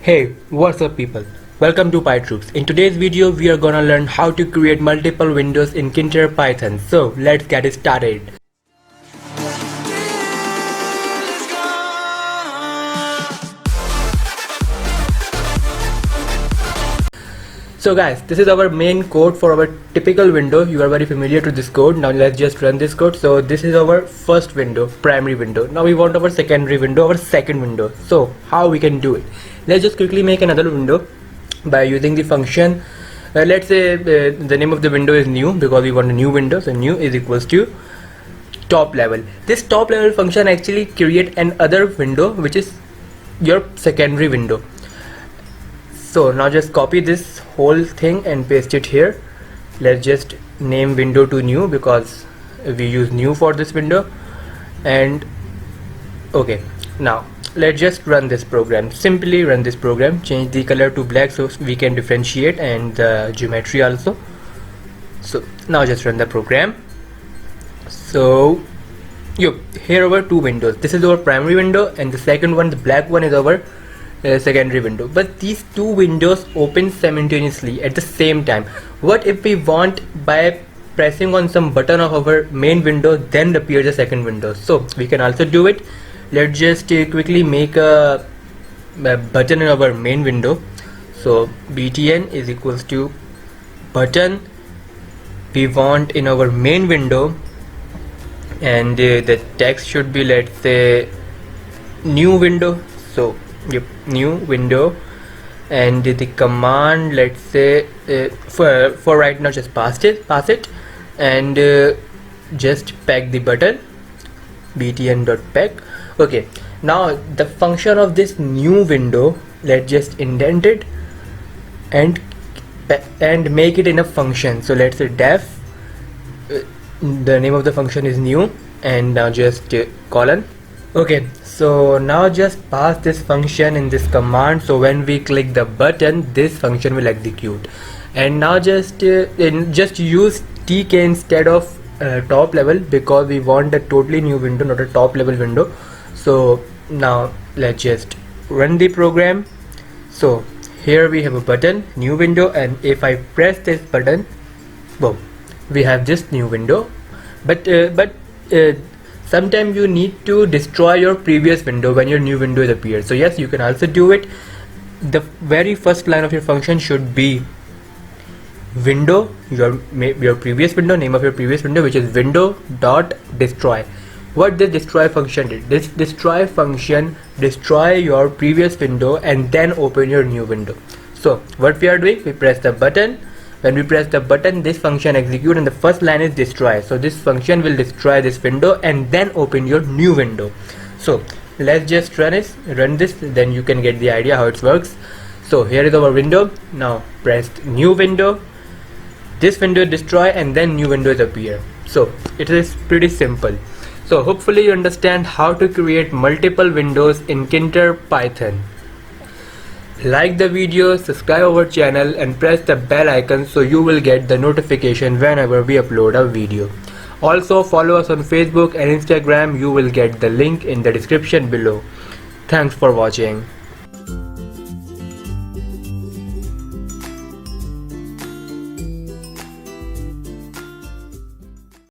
Hey, what's up people? Welcome to PyTroops. In today's video we are gonna learn how to create multiple windows in Tkinter Python. So let's get started. So guys, this is our main code for our typical window. You are very familiar to this code. Now let's just run this code. So this is our first window, primary window. Now we want our secondary window, our second window. So how we can do it? Let's just quickly make another window by using the function. Let's say the name of the window is new because we want a new window. So new is equals to top level. This top level function actually create another window which is your secondary window. So now just copy this whole thing and paste it here. Let's just name window to new because we use new for this window. And okay, now let's just run this program. Simply run this program, change the color to black so we can differentiate, and the geometry also. So now just run the program. So here are our two windows. This is our primary window and the second one, the black one, is our secondary window. But these two windows open simultaneously at the same time. What if we want by pressing on some button of our main window then appear the second window? So we can also do it. Let's just quickly make a button in our main window. So btn is equals to button we want in our main window, and the text should be, let's say, new window. So new window, and the command, let's say, for right now just pass it and just pack the button btn.pack. Okay, now the function of this new window, let's just indent it and make it in a function. So let's say def, the name of the function is new, and now just colon. Okay, so now just pass this function in this command, so when we click the button this function will execute. And now just use tk instead of top level because we want a totally new window, not a top level window. So now let's just run the program. So here we have a button, new window, and if I press this button, boom, we have this new window. But sometimes you need to destroy your previous window when your new window appears. So yes, you can also do it. The very first line of your function should be window, your previous window, name of your previous window, which is window dot destroy. What this destroy function did? This destroy function destroy your previous window and then open your new window. So what we are doing, we press the button. When we press the button, this function execute and the first line is destroy. So this function will destroy this window and then open your new window. So let's just run this, then you can get the idea how it works. So here is our window. Now press new window, this window destroy, and then new windows appear. So it is pretty simple. So hopefully you understand how to create multiple windows in Tkinter Python. Like the video, subscribe our channel and press the bell icon so you will get the notification whenever we upload a video. Also follow us on Facebook and Instagram. You will get the link in the description below. Thanks for watching.